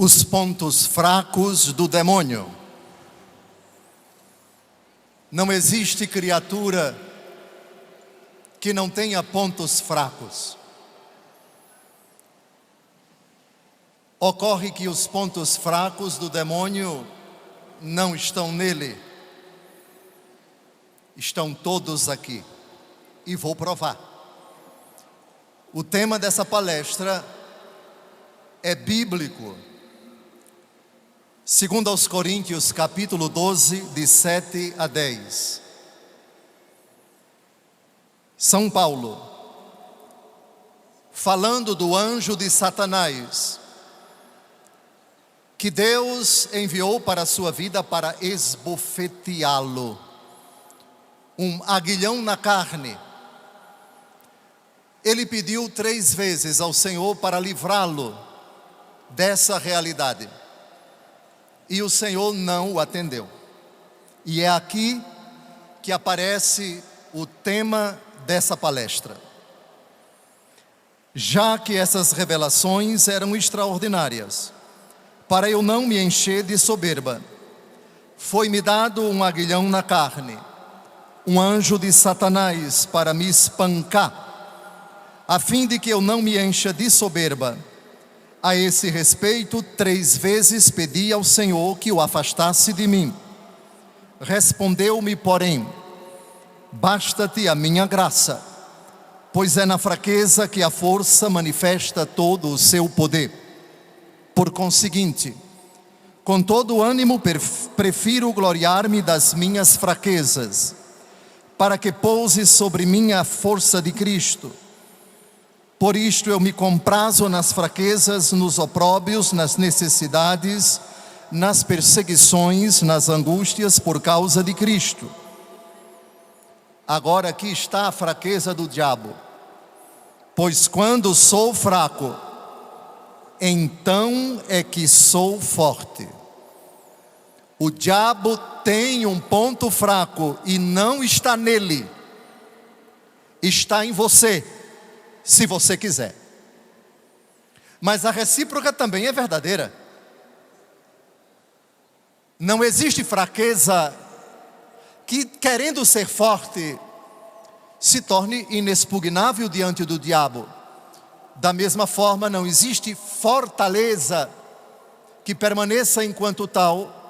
os pontos fracos do demônio. Não existe criatura que não tenha pontos fracos. Ocorre que os pontos fracos do demônio não estão nele. Estão todos aqui. E vou provar. O tema dessa palestra é bíblico. Segundo aos Coríntios, capítulo 12, de 7 a 10. São Paulo, falando do anjo de Satanás, que Deus enviou para a sua vida para esbofeteá-lo. Um aguilhão na carne. Ele pediu 3 vezes ao Senhor para livrá-lo dessa realidade. E o Senhor não o atendeu. E é aqui que aparece o tema dessa palestra. Já que essas revelações eram extraordinárias, para eu não me encher de soberba, foi-me dado um aguilhão na carne, um anjo de Satanás para me espancar, a fim de que eu não me encha de soberba. A esse respeito, 3 vezes pedi ao Senhor que o afastasse de mim. Respondeu-me, porém: basta-te a minha graça, pois é na fraqueza que a força manifesta todo o seu poder. Por conseguinte, com todo ânimo prefiro gloriar-me das minhas fraquezas, para que pouse sobre mim a força de Cristo. Por isto eu me comprazo nas fraquezas, nos opróbrios, nas necessidades, nas perseguições, nas angústias por causa de Cristo. Agora aqui está a fraqueza do diabo. Pois quando sou fraco, então é que sou forte. O diabo tem um ponto fraco e não está nele. Está em você, se você quiser. Mas a recíproca também é verdadeira. Não existe fraqueza que, querendo ser forte, se torne inexpugnável diante do diabo. Da mesma forma, não existe fortaleza que permaneça enquanto tal,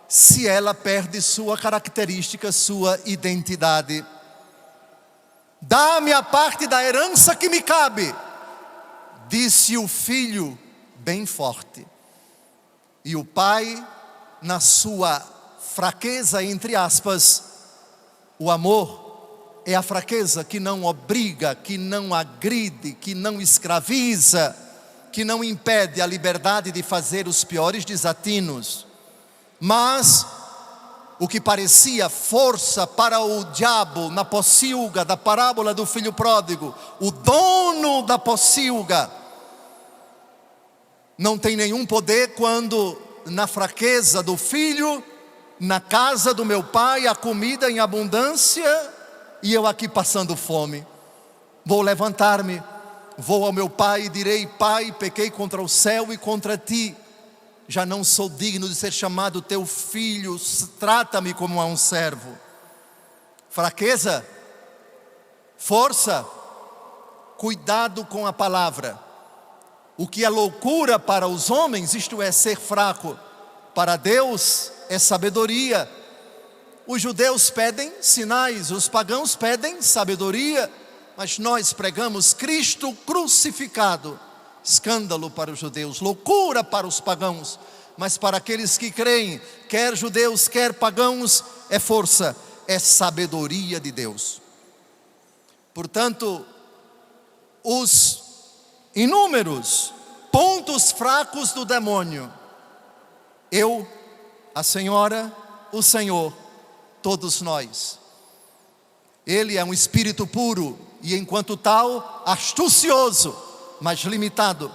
se ela perde sua característica, sua identidade. Dá-me a parte da herança que me cabe, disse o filho bem forte. E o pai, na sua fraqueza, entre aspas, o amor é a fraqueza que não obriga, que não agride, que não escraviza, que não impede a liberdade de fazer os piores desatinos. Mas o que parecia força para o diabo na pocilga da parábola do filho pródigo, o dono da pocilga, não tem nenhum poder quando na fraqueza do filho, na casa do meu pai, a comida em abundância, e eu aqui passando fome. Vou levantar-me, vou ao meu pai e direi: pai, pequei contra o céu e contra ti. Já não sou digno de ser chamado teu filho, trata-me como a um servo. Fraqueza, força, cuidado com a palavra. O que é loucura para os homens, isto é, ser fraco, para Deus é sabedoria. Os judeus pedem sinais, os pagãos pedem sabedoria, mas nós pregamos Cristo crucificado. Escândalo para os judeus, loucura para os pagãos, mas para aqueles que creem, quer judeus, quer pagãos, é força, é sabedoria de Deus. Portanto, os inúmeros pontos fracos do demônio, eu, a senhora, o Senhor, todos nós. Ele é um espírito puro e, enquanto tal, astucioso, mas limitado.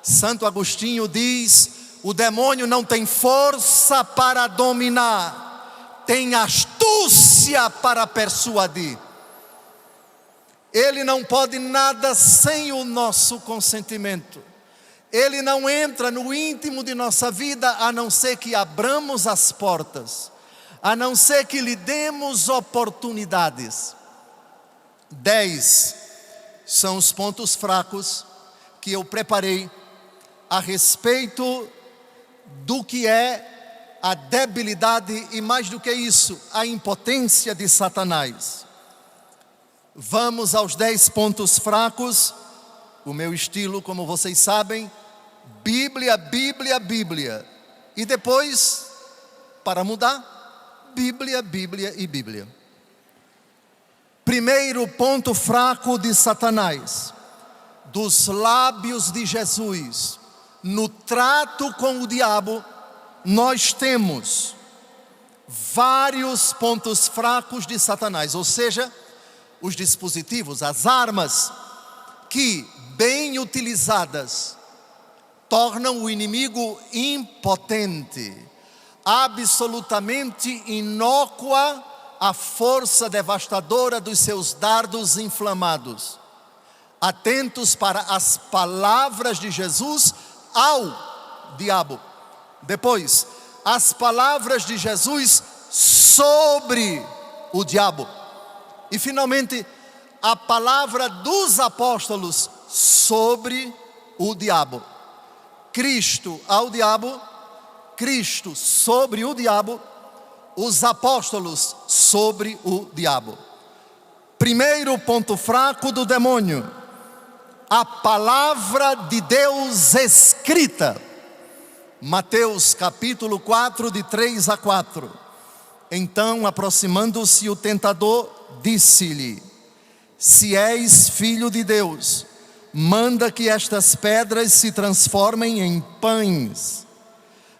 Santo Agostinho diz: o demônio não tem força para dominar, tem astúcia para persuadir. Ele não pode nada sem o nosso consentimento. Ele não entra no íntimo de nossa vida a não ser que abramos as portas, a não ser que lhe demos oportunidades. 10 são os pontos fracos que eu preparei a respeito do que é a debilidade e, mais do que isso, a impotência de Satanás. Vamos aos 10 pontos fracos. O meu estilo, como vocês sabem, Bíblia, Bíblia, Bíblia. E depois, para mudar, Bíblia, Bíblia e Bíblia. Primeiro ponto fraco de Satanás: dos lábios de Jesus, no trato com o diabo, nós temos vários pontos fracos de Satanás, ou seja, os dispositivos, as armas que, bem utilizadas, tornam o inimigo impotente, absolutamente inócua a força devastadora dos seus dardos inflamados. Atentos para as palavras de Jesus ao diabo. Depois, as palavras de Jesus sobre o diabo. E finalmente, a palavra dos apóstolos sobre o diabo. Cristo ao diabo, Cristo sobre o diabo, os apóstolos sobre o diabo. Primeiro ponto fraco do demônio: a palavra de Deus escrita. Mateus capítulo 4, de 3 a 4. Então, aproximando-se o tentador, disse-lhe: se és filho de Deus, manda que estas pedras se transformem em pães.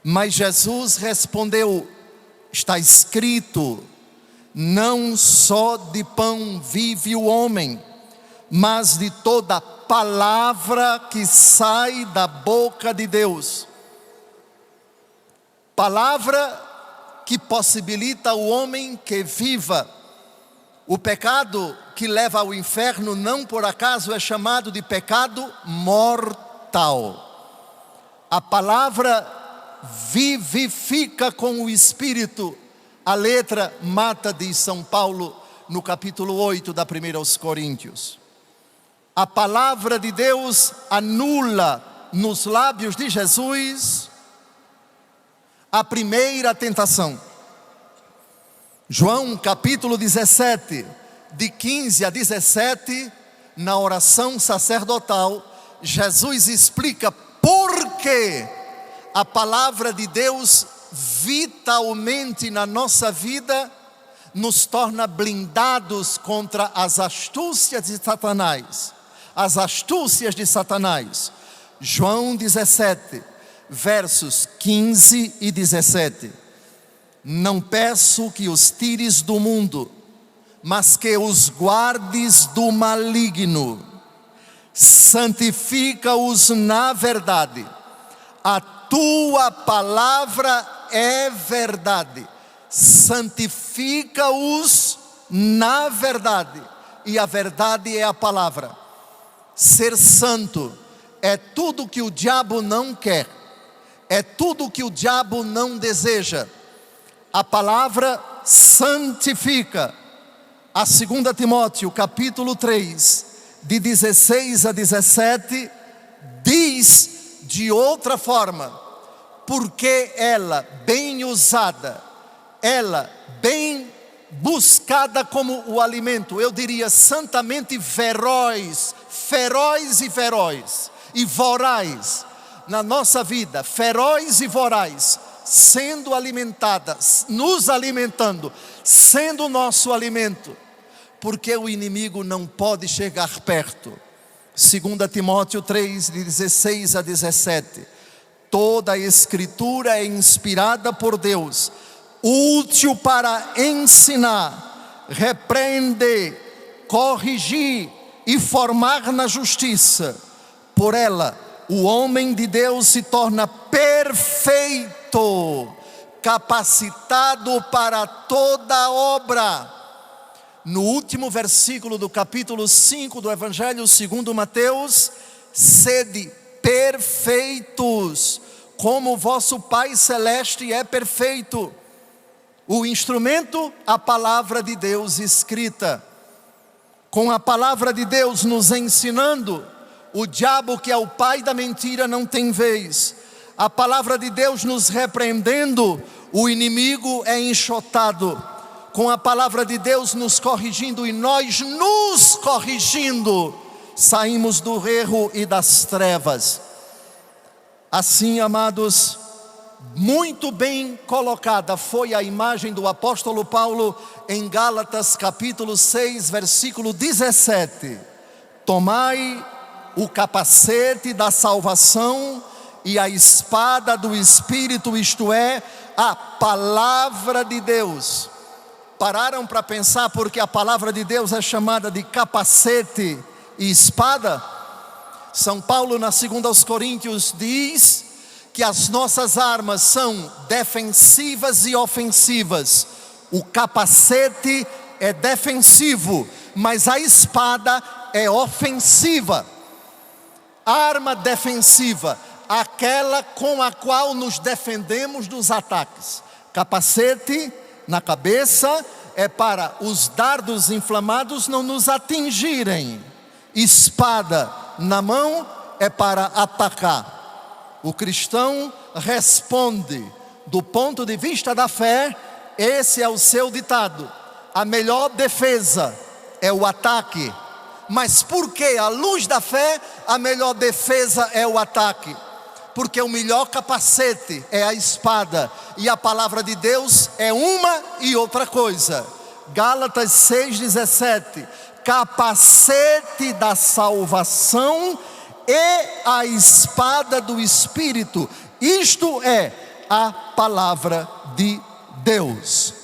Mas Jesus respondeu: está escrito, não só de pão vive o homem, mas de toda palavra que sai da boca de Deus. Palavra que possibilita o homem que viva. O pecado que leva ao inferno não por acaso é chamado de pecado mortal. A palavra vivifica com o Espírito. A letra mata, diz São Paulo no capítulo 8 da 1 aos Coríntios. A palavra de Deus anula nos lábios de Jesus a primeira tentação. João capítulo 17, de 15 a 17, na oração sacerdotal, Jesus explica por que a palavra de Deus vitalmente na nossa vida nos torna blindados contra as astúcias de Satanás. As astúcias de Satanás. João 17, versos 15 e 17. Não peço que os tires do mundo, mas que os guardes do maligno. Santifica-os na verdade. A tua palavra é verdade. Santifica-os na verdade. E a verdade é a palavra. Ser santo é tudo que o diabo não quer. É tudo que o diabo não deseja. A palavra santifica. A 2 Timóteo capítulo 3, de 16 a 17, diz de outra forma: porque ela bem usada, ela bem buscada como o alimento, eu diria santamente feroz e voraz na nossa vida, feroz e voraz, sendo alimentada, nos alimentando, sendo o nosso alimento, porque o inimigo não pode chegar perto. 2 Timóteo 3, de 16 a 17. Toda a escritura é inspirada por Deus, útil para ensinar, repreender, corrigir e formar na justiça. Por ela, o homem de Deus se torna perfeito, capacitado para toda obra. No último versículo do capítulo 5 do Evangelho segundo Mateus: sede perfeitos, como o vosso Pai Celeste é perfeito. O instrumento, a palavra de Deus escrita. Com a palavra de Deus nos ensinando, o diabo, que é o pai da mentira, não tem vez. A palavra de Deus nos repreendendo, o inimigo é enxotado. Com a palavra de Deus nos corrigindo e nós nos corrigindo, saímos do erro e das trevas. Assim, amados, muito bem colocada foi a imagem do apóstolo Paulo em Gálatas capítulo 6, versículo 17. Tomai o capacete da salvação e a espada do Espírito, isto é, a palavra de Deus. Pararam para pensar porque a palavra de Deus é chamada de capacete e espada? São Paulo, na 2 aos Coríntios, diz que as nossas armas são defensivas e ofensivas. O capacete é defensivo, mas a espada é ofensiva. Arma defensiva, aquela com a qual nos defendemos dos ataques. Capacete na cabeça é para os dardos inflamados não nos atingirem. Espada na mão é para atacar. O cristão responde do ponto de vista da fé. Esse é o seu ditado: a melhor defesa é o ataque. Mas por que, à luz da fé, a melhor defesa é o ataque? Porque o melhor capacete é a espada, e a palavra de Deus é uma e outra coisa. Gálatas 6,17: capacete da salvação e a espada do Espírito, isto é, a palavra de Deus.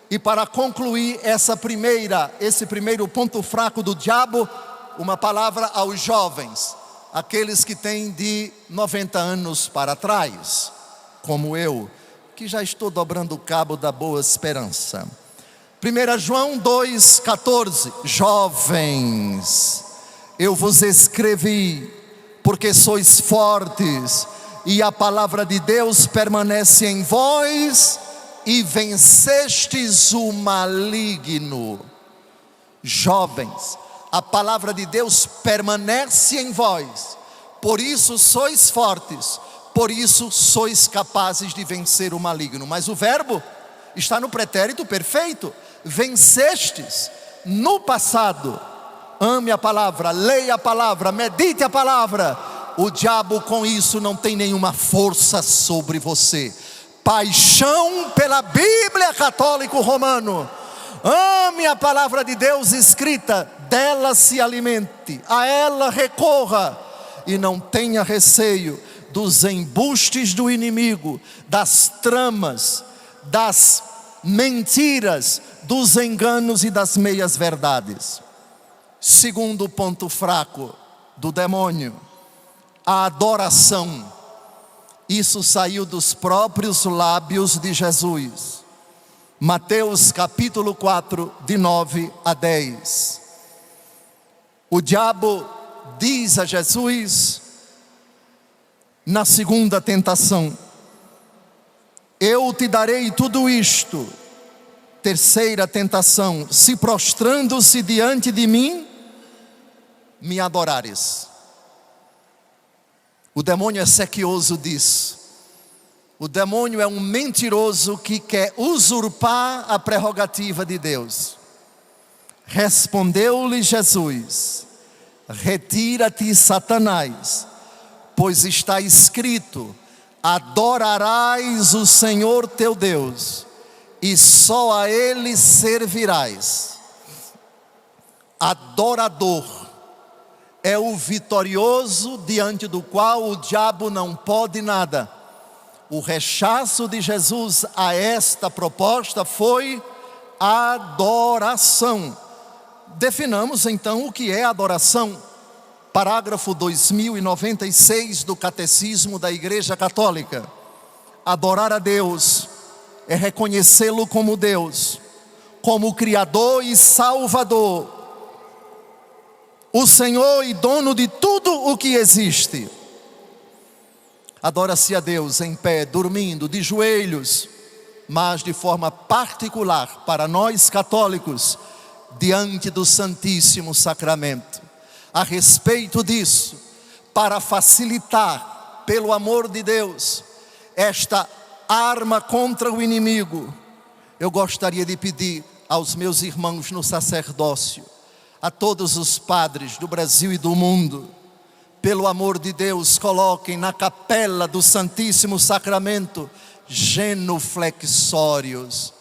E para concluir esse primeiro ponto fraco do diabo, uma palavra aos jovens, aqueles que têm de 90 anos para trás, como eu, que já estou dobrando o cabo da boa esperança. 1 João 2,14: jovens, eu vos escrevi porque sois fortes, e a palavra de Deus permanece em vós, e vencestes o maligno. Jovens, a palavra de Deus permanece em vós, por isso sois fortes, por isso sois capazes de vencer o maligno. Mas o verbo está no pretérito perfeito: vencestes. No passado, ame a palavra, leia a palavra, medite a palavra. O diabo com isso não tem nenhuma força sobre você. Paixão pela Bíblia católico romano. Ame a palavra de Deus escrita, dela se alimente, a ela recorra, e não tenha receio dos embustes do inimigo, das tramas, das mentiras, dos enganos e das meias verdades. Segundo ponto fraco do demônio, a adoração. Isso saiu dos próprios lábios de Jesus. Mateus capítulo 4, de 9 a 10. O diabo diz a Jesus, na segunda tentação: eu te darei tudo isto. Terceira tentação: se prostrando-se diante de mim, me adorares. O demônio é sequioso disso. O demônio é um mentiroso que quer usurpar a prerrogativa de Deus. Respondeu-lhe Jesus: retira-te, Satanás, pois está escrito: adorarás o Senhor teu Deus, e só a Ele servirás. Adorador é o vitorioso diante do qual o diabo não pode nada. O rechaço de Jesus a esta proposta foi adoração. Definamos então o que é adoração. Parágrafo 2096 do Catecismo da Igreja Católica. Adorar a Deus é reconhecê-lo como Deus, como Criador e Salvador, o Senhor e dono de tudo o que existe. Adora-se a Deus em pé, dormindo, de joelhos, mas de forma particular para nós católicos, diante do Santíssimo Sacramento. A respeito disso, para facilitar, pelo amor de Deus, esta arma contra o inimigo, eu gostaria de pedir aos meus irmãos no sacerdócio, a todos os padres do Brasil e do mundo, pelo amor de Deus, coloquem na capela do Santíssimo Sacramento genuflexórios.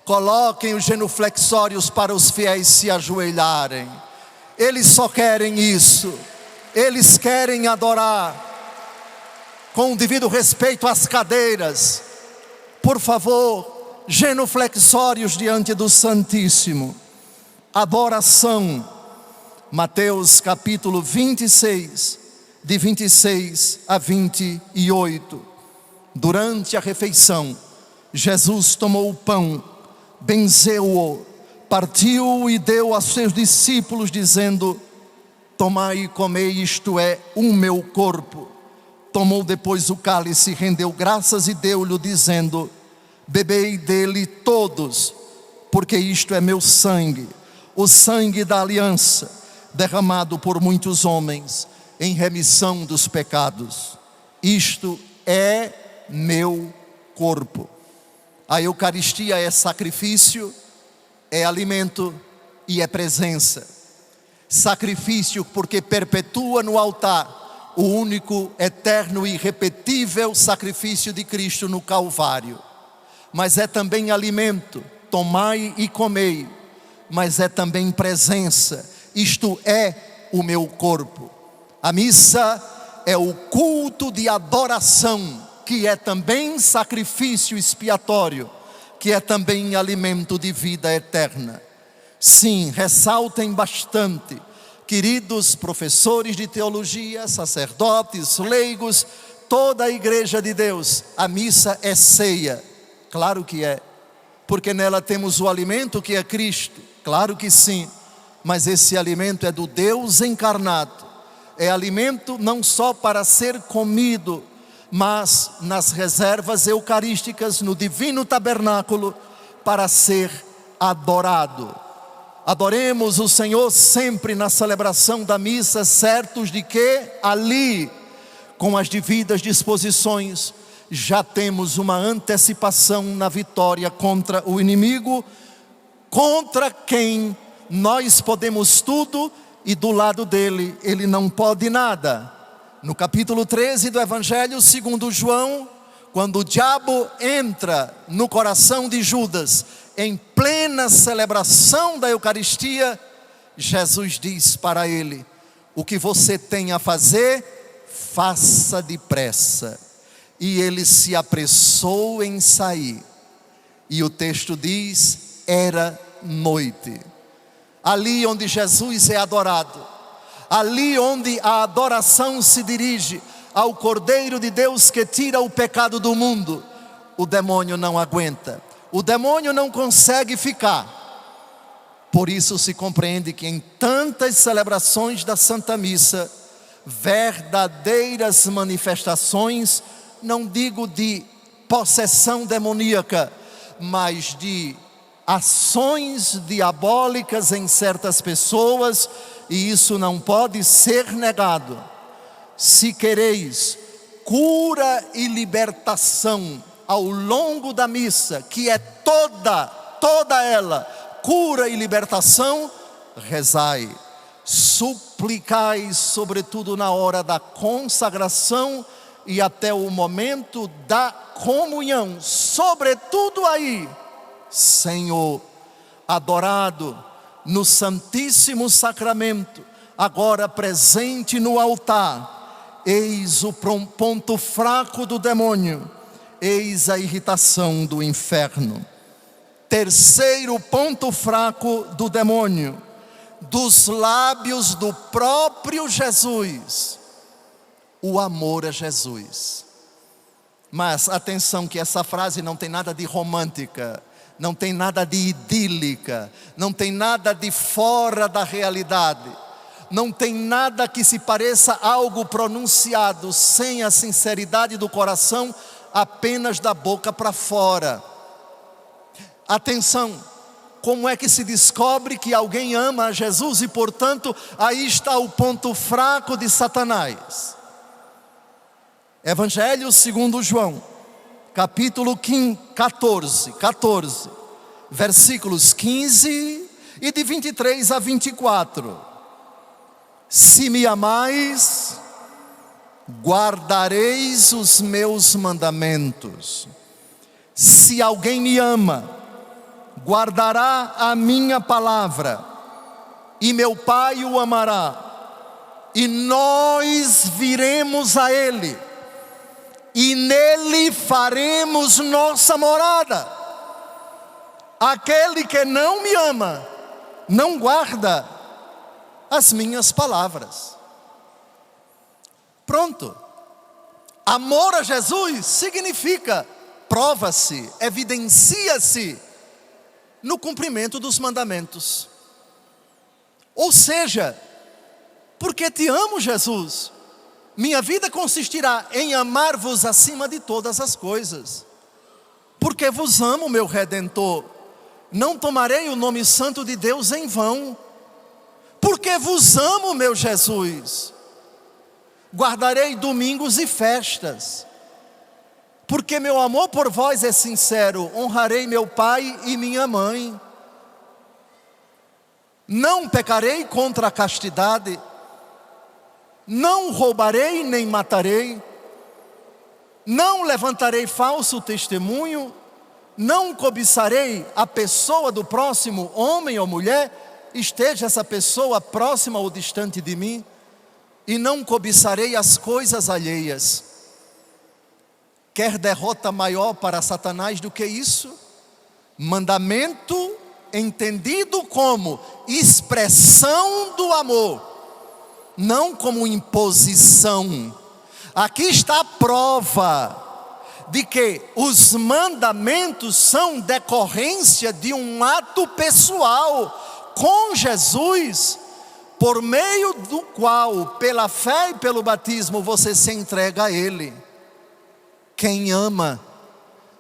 Coloquem os genuflexórios para os fiéis se ajoelharem. Eles só querem isso. Eles querem adorar com o devido respeito às cadeiras. Por favor, genuflexórios diante do Santíssimo. Adoração. Mateus capítulo 26, de 26 a 28. Durante a refeição, Jesus tomou o pão, benzeu-o, partiu e deu a seus discípulos, dizendo: tomai e comei, isto é o meu corpo. Tomou depois o cálice, rendeu graças e deu-lhe, dizendo: bebei dele todos, porque isto é meu sangue, o sangue da aliança, derramado por muitos homens em remissão dos pecados. Isto é meu corpo. A Eucaristia é sacrifício, é alimento e é presença. Sacrifício porque perpetua no altar o único, eterno e irrepetível sacrifício de Cristo no Calvário. Mas é também alimento, tomai e comei. Mas é também presença, isto é o meu corpo. A missa é o culto de adoração, que é também sacrifício expiatório, que é também alimento de vida eterna. Sim, ressaltem bastante, queridos professores de teologia, sacerdotes, leigos, toda a igreja de Deus, a missa é ceia. Claro que é, porque nela temos o alimento que é Cristo, claro que sim, mas esse alimento é do Deus encarnado. É alimento não só para ser comido, mas nas reservas eucarísticas, no divino tabernáculo, para ser adorado. Adoremos o Senhor sempre na celebração da missa, certos de que ali, com as devidas disposições, já temos uma antecipação na vitória contra o inimigo, contra quem nós podemos tudo e do lado dele ele não pode nada. No capítulo 13 do Evangelho segundo João, quando o diabo entra no coração de Judas, em plena celebração da Eucaristia, Jesus diz para ele: o que você tem a fazer, faça depressa. E ele se apressou em sair. E o texto diz: era noite. Ali onde Jesus é adorado, ali onde a adoração se dirige ao Cordeiro de Deus que tira o pecado do mundo, o demônio não aguenta, o demônio não consegue ficar. Por isso se compreende que em tantas celebrações da Santa Missa, verdadeiras manifestações, não digo de possessão demoníaca, mas de ações diabólicas em certas pessoas, e isso não pode ser negado. Se quereis cura e libertação ao longo da missa, que é toda ela, cura e libertação, rezai, suplicai, sobretudo na hora da consagração e até o momento da comunhão, sobretudo aí, Senhor, adorado no Santíssimo Sacramento, agora presente no altar, eis o ponto fraco do demônio, eis a irritação do inferno. Terceiro ponto fraco do demônio, dos lábios do próprio Jesus, o amor a Jesus. Mas atenção que essa frase não tem nada de romântica, não tem nada de idílica, não tem nada de fora da realidade. Não tem nada que se pareça a algo pronunciado sem a sinceridade do coração, apenas da boca para fora. Atenção, como é que se descobre que alguém ama a Jesus? E portanto, aí está o ponto fraco de Satanás. Evangelho segundo João, capítulo 14, versículos 15 e de 23 a 24. Se me amais, guardareis os meus mandamentos. Se alguém me ama, guardará a minha palavra, e meu Pai o amará, e nós viremos a ele, e nele faremos nossa morada. Aquele que não me ama, não guarda as minhas palavras. Pronto. Amor a Jesus significa, prova-se, evidencia-se no cumprimento dos mandamentos. Ou seja, porque te amo, Jesus, minha vida consistirá em amar-vos acima de todas as coisas. Porque vos amo, meu Redentor, não tomarei o nome santo de Deus em vão. Porque vos amo, meu Jesus, guardarei domingos e festas. Porque meu amor por vós é sincero, honrarei meu pai e minha mãe. Não pecarei contra a castidade, não roubarei nem matarei, não levantarei falso testemunho, não cobiçarei a pessoa do próximo, homem ou mulher, esteja essa pessoa próxima ou distante de mim, e não cobiçarei as coisas alheias. Quer derrota maior para Satanás do que isso? Mandamento entendido como expressão do amor, não como imposição. Aqui está a prova de que os mandamentos são decorrência de um ato pessoal com Jesus, por meio do qual, pela fé e pelo batismo, você se entrega a Ele. Quem ama,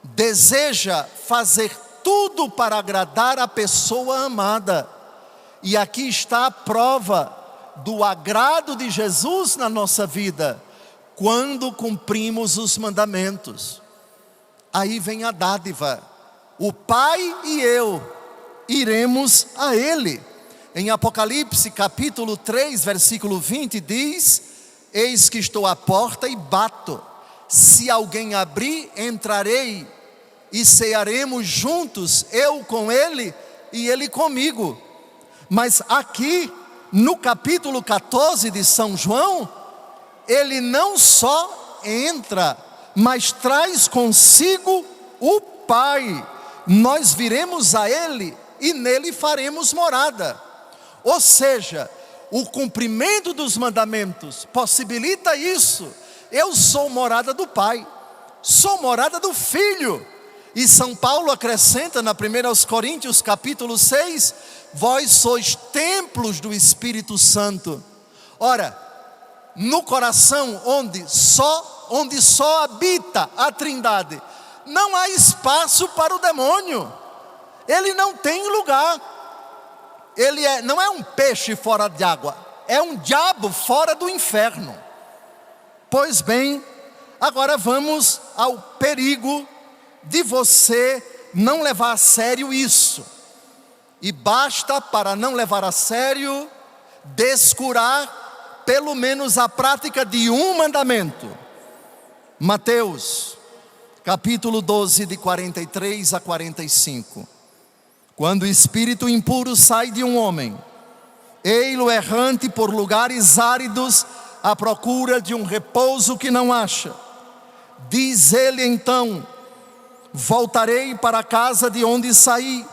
deseja fazer tudo para agradar a pessoa amada. E aqui está a prova do agrado de Jesus na nossa vida, quando cumprimos os mandamentos. Aí vem a dádiva, o Pai e eu iremos a Ele. Em Apocalipse capítulo 3, versículo 20 diz: eis que estou à porta e bato, se alguém abrir, entrarei e cearemos juntos, eu com ele e ele comigo. Mas aqui no capítulo 14 de São João, ele não só entra, mas traz consigo o Pai. Nós viremos a Ele e nele faremos morada. Ou seja, o cumprimento dos mandamentos possibilita isso. Eu sou morada do Pai, sou morada do Filho. E São Paulo acrescenta na 1 Coríntios capítulo 6, vós sois templos do Espírito Santo. Ora, no coração onde só habita a Trindade, não há espaço para o demônio. Ele não tem lugar. Ele não é um peixe fora de água, é um diabo fora do inferno. Pois bem, agora vamos ao perigo de você não levar a sério isso. E basta, para não levar a sério, descurar pelo menos a prática de um mandamento. Mateus capítulo 12, de 43 a 45. Quando o espírito impuro sai de um homem, ei-lo errante por lugares áridos, à procura de um repouso que não acha. Diz ele então: voltarei para a casa de onde saí.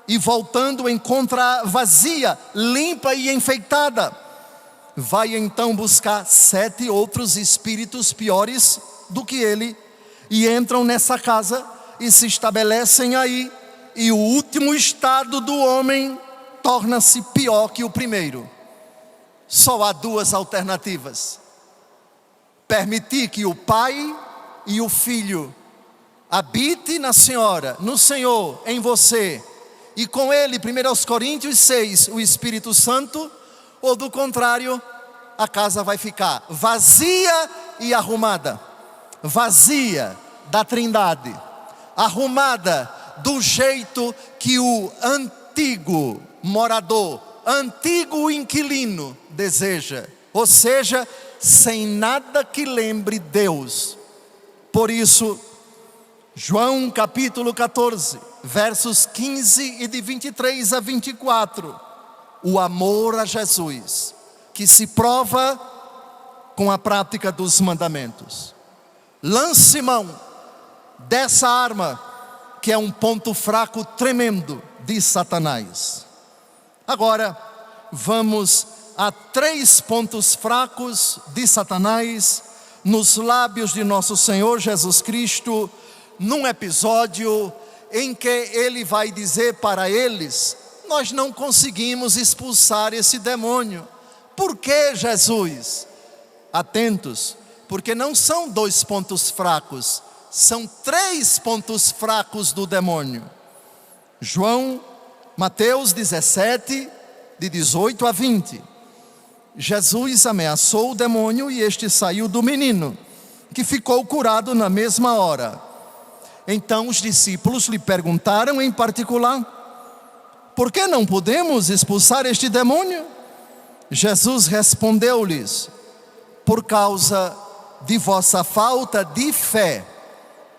E voltando encontra vazia, limpa e enfeitada. Vai então buscar 7 outros espíritos piores do que ele, e entram nessa casa e se estabelecem aí. E o último estado do homem torna-se pior que o primeiro. só há duas alternativas: permitir que o Pai e o Filho habite na Senhora, no Senhor, em você, e com Ele, 1 Coríntios 6, o Espírito Santo, ou do contrário, a casa vai ficar vazia e arrumada. Vazia da Trindade, arrumada do jeito que o antigo morador, antigo inquilino deseja, ou seja, sem nada que lembre Deus. Por isso, João capítulo 14, versos 15 e de 23 a 24, o amor a Jesus, que se prova com a prática dos mandamentos. Lance mão dessa arma, que é um ponto fraco tremendo de Satanás. Agora, vamos a 3 pontos fracos de Satanás nos lábios de nosso Senhor Jesus Cristo, num episódio em que ele vai dizer para eles: nós não conseguimos expulsar esse demônio. Por que, Jesus? Atentos, porque não são 2 pontos fracos, são 3 pontos fracos do demônio. Mateus 17, de 18 a 20. Jesus ameaçou o demônio e este saiu do menino, que ficou curado na mesma hora. Então os discípulos lhe perguntaram em particular: por que não podemos expulsar este demônio? Jesus respondeu-lhes: por causa de vossa falta de fé.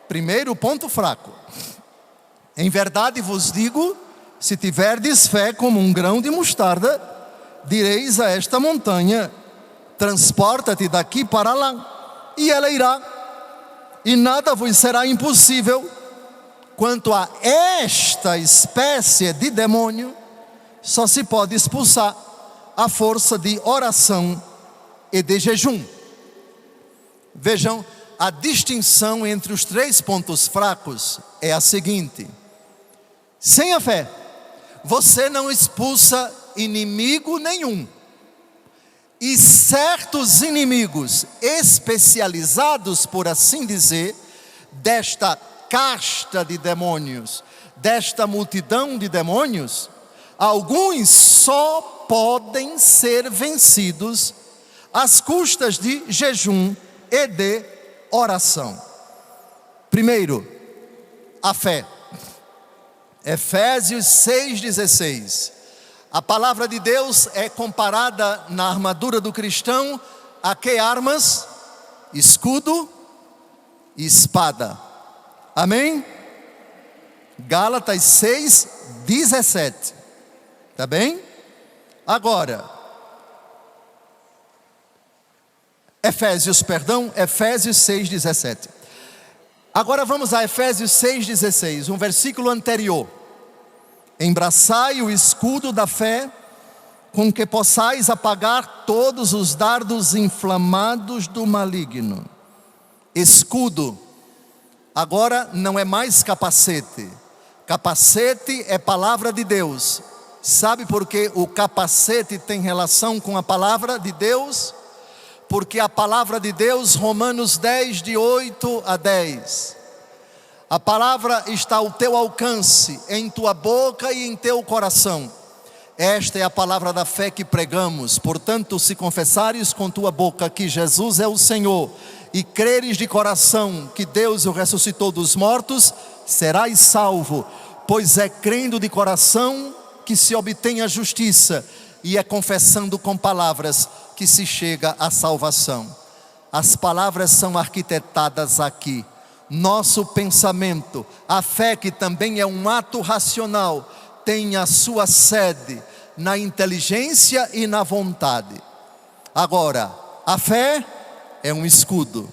Primeiro ponto fraco. Em verdade vos digo, se tiverdes fé como um grão de mostarda, direis a esta montanha: transporta-te daqui para lá, e ela irá, e nada vos será impossível. Quanto a esta espécie de demônio, só se pode expulsar à força de oração e de jejum. Vejam, a distinção entre os 3 pontos fracos é a seguinte: sem a fé, você não expulsa inimigo nenhum. E certos inimigos especializados, por assim dizer, desta casta de demônios, desta multidão de demônios, alguns só podem ser vencidos às custas de jejum e de oração. Primeiro, a fé. Efésios 6,16. A palavra de Deus é comparada na armadura do cristão a que armas? Escudo e espada. Amém? Gálatas 6,17. Tá bem? Agora, Efésios 6,17. Agora vamos a Efésios 6,16, um versículo anterior. Embraçai o escudo da fé, com que possais apagar todos os dardos inflamados do maligno. Escudo, agora não é mais capacete. Capacete é palavra de Deus. Sabe por que o capacete tem relação com a palavra de Deus? Porque a palavra de Deus, Romanos 10, de 8 a 10. A palavra está ao teu alcance, em tua boca e em teu coração. Esta é a palavra da fé que pregamos. Portanto, se confessares com tua boca que Jesus é o Senhor, e creres de coração que Deus o ressuscitou dos mortos, serás salvo. Pois é crendo de coração que se obtém a justiça, e é confessando com palavras que se chega à salvação. As palavras são arquitetadas aqui. Nosso pensamento, a fé, que também é um ato racional, tem a sua sede na inteligência e na vontade. Agora, a fé é um escudo.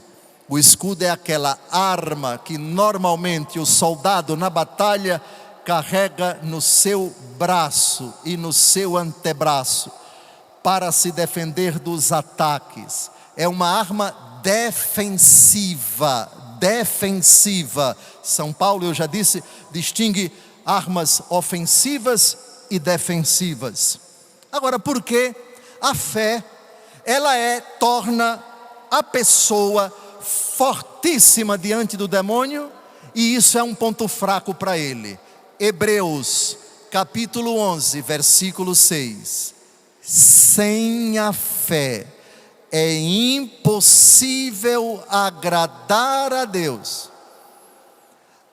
O escudo é aquela arma que normalmente o soldado na batalha carrega no seu braço e no seu antebraço para se defender dos ataques. É uma arma defensiva. São Paulo, eu já disse, distingue armas ofensivas e defensivas. Agora, por que a fé, torna a pessoa fortíssima diante do demônio, e isso é um ponto fraco para ele. Hebreus capítulo 11, versículo 6. Sem a fé é impossível agradar a Deus.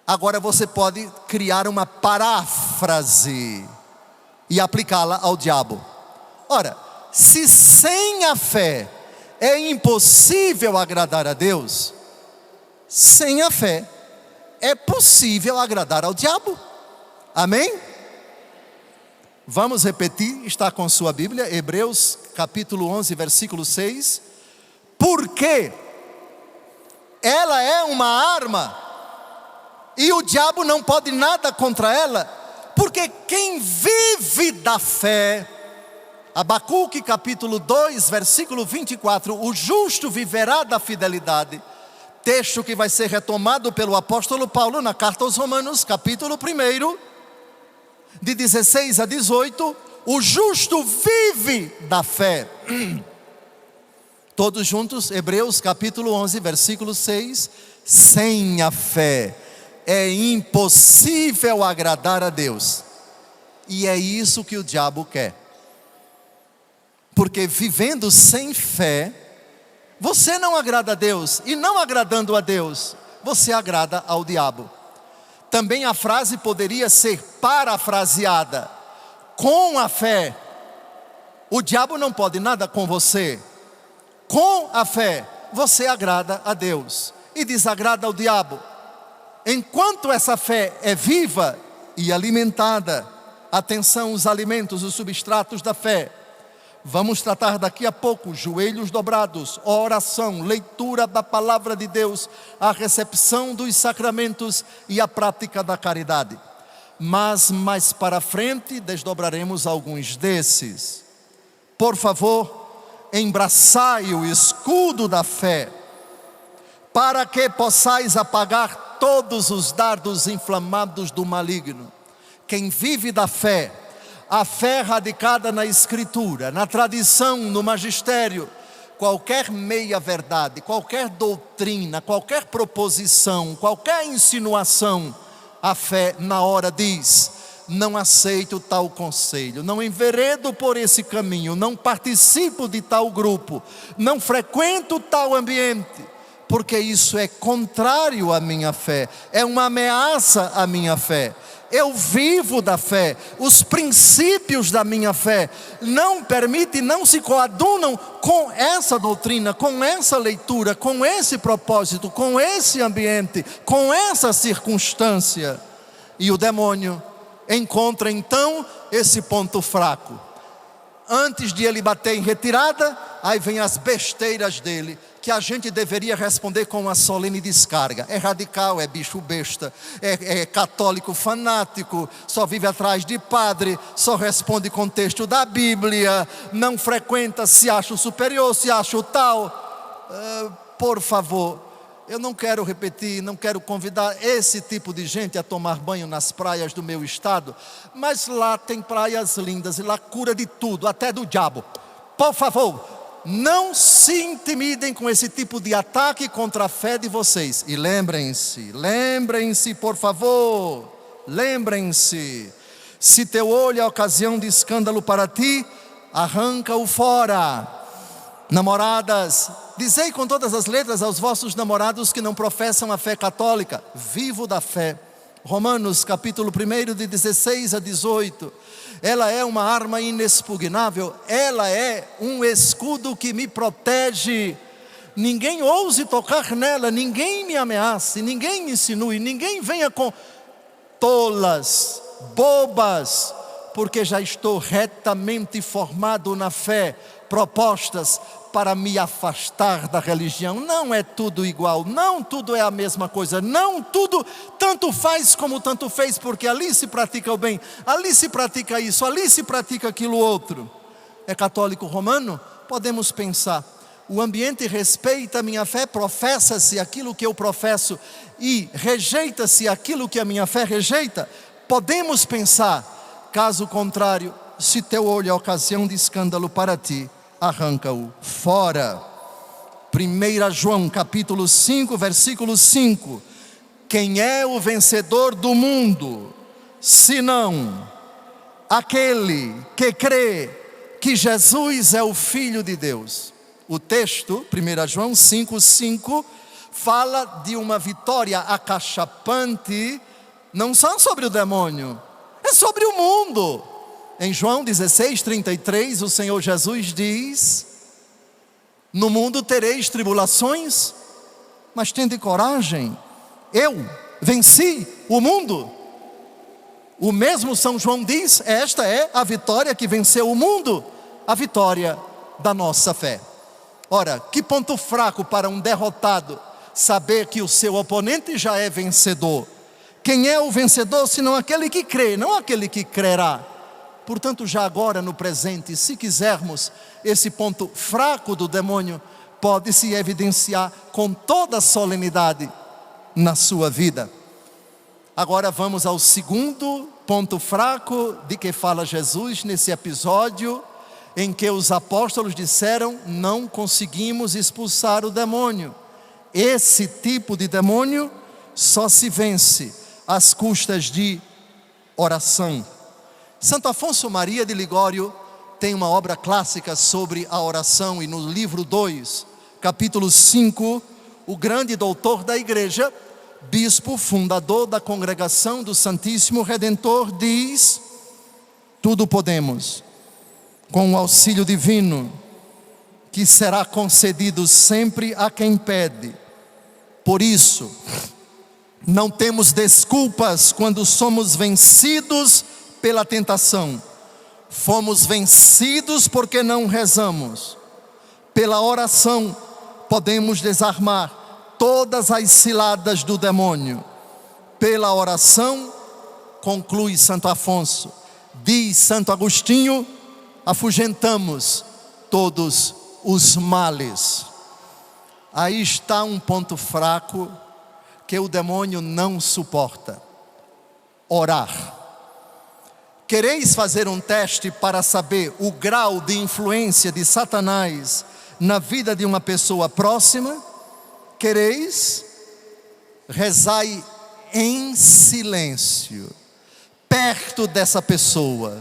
Agora você pode criar uma paráfrase e aplicá-la ao diabo. Ora, se sem a fé é impossível agradar a Deus, sem a fé é possível agradar ao diabo. Amém? Vamos repetir, está com sua Bíblia, Hebreus capítulo 11, versículo 6. Porque ela é uma arma e o diabo não pode nada contra ela, porque quem vive da fé, Abacuque capítulo 2, versículo 24, o justo viverá da fidelidade, texto que vai ser retomado pelo apóstolo Paulo na carta aos Romanos, capítulo 1, de 16 a 18, o justo vive da fé. Todos juntos, Hebreus capítulo 11, versículo 6, sem a fé é impossível agradar a Deus. E é isso que o diabo quer. Porque vivendo sem fé, você não agrada a Deus, e não agradando a Deus, você agrada ao diabo. Também a frase poderia ser parafraseada: com a fé, o diabo não pode nada com você. Com a fé, você agrada a Deus e desagrada ao diabo. Enquanto essa fé é viva e alimentada, atenção, os alimentos, os substratos da fé. Vamos tratar daqui a pouco, joelhos dobrados, oração, leitura da palavra de Deus, a recepção dos sacramentos e a prática da caridade. Mas mais para frente desdobraremos alguns desses. Por favor, embraçai o escudo da fé, para que possais apagar todos os dardos inflamados do maligno. Quem vive da fé, a fé radicada na Escritura, na tradição, no magistério, qualquer meia-verdade, qualquer doutrina, qualquer proposição, qualquer insinuação, a fé na hora diz: não aceito tal conselho, não enveredo por esse caminho, não participo de tal grupo, não frequento tal ambiente, porque isso é contrário à minha fé, é uma ameaça à minha fé. Eu vivo da fé, os princípios da minha fé não permitem, não se coadunam com essa doutrina, com essa leitura, com esse propósito, com esse ambiente, com essa circunstância. E o demônio encontra então esse ponto fraco. Antes de ele bater em retirada, aí vem as besteiras dele, que a gente deveria responder com uma solene descarga. É radical, é bicho besta, é católico fanático, só vive atrás de padre, só responde com texto da Bíblia, não frequenta, se acha o superior, se acha o tal. Por favor, eu não quero repetir, não quero convidar esse tipo de gente a tomar banho nas praias do meu estado, mas lá tem praias lindas e lá cura de tudo, até do diabo. Por favor, não se intimidem com esse tipo de ataque contra a fé de vocês. E lembrem-se, por favor, lembrem-se: se teu olho é ocasião de escândalo para ti, arranca-o fora. Namoradas, dizei com todas as letras aos vossos namorados que não professam a fé católica: vivo da fé. Romanos capítulo 1, de 16 a 18. Ela é uma arma inexpugnável, ela é um escudo que me protege. Ninguém ouse tocar nela, ninguém me ameace, ninguém me insinue, ninguém venha com tolas, bobas, porque já estou retamente formado na fé, propostas para me afastar da religião. Não é tudo igual, não tudo é a mesma coisa, não tudo tanto faz como tanto fez, porque ali se pratica o bem, ali se pratica isso, ali se pratica aquilo outro. É católico romano? Podemos pensar. O ambiente respeita a minha fé, professa-se aquilo que eu professo e rejeita-se aquilo que a minha fé rejeita? Podemos pensar. Caso contrário, se teu olho é ocasião de escândalo para ti, arranca-o fora. 1 João capítulo 5, versículo 5. Quem é o vencedor do mundo, senão aquele que crê que Jesus é o Filho de Deus? O texto, 1 João 5, 5, fala de uma vitória acachapante, não só sobre o demônio, é sobre o mundo. Em João 16, 33, o Senhor Jesus diz: no mundo tereis tribulações, mas tende coragem, eu venci o mundo. O mesmo São João diz: esta é a vitória que venceu o mundo, a vitória da nossa fé. Ora, que ponto fraco para um derrotado saber que o seu oponente já é vencedor. Quem é o vencedor senão aquele que crê, não aquele que crerá. Portanto, já agora no presente, se quisermos, esse ponto fraco do demônio pode se evidenciar com toda a solenidade na sua vida. Agora vamos ao segundo ponto fraco de que fala Jesus nesse episódio, em que os apóstolos disseram: não conseguimos expulsar o demônio. Esse tipo de demônio só se vence às custas de oração. Santo Afonso Maria de Ligório tem uma obra clássica sobre a oração, e no livro 2, capítulo 5, o grande doutor da igreja, bispo fundador da congregação do Santíssimo Redentor, diz: tudo podemos, com o auxílio divino, que será concedido sempre a quem pede. Por isso, não temos desculpas quando somos vencidos pela tentação. Fomos vencidos porque não rezamos. Pela oração podemos desarmar todas as ciladas do demônio. Pela oração, conclui Santo Afonso, diz Santo Agostinho, afugentamos todos os males. Aí está um ponto fraco que o demônio não suporta: orar. Quereis fazer um teste para saber o grau de influência de Satanás na vida de uma pessoa próxima? Quereis? Rezai em silêncio, perto dessa pessoa.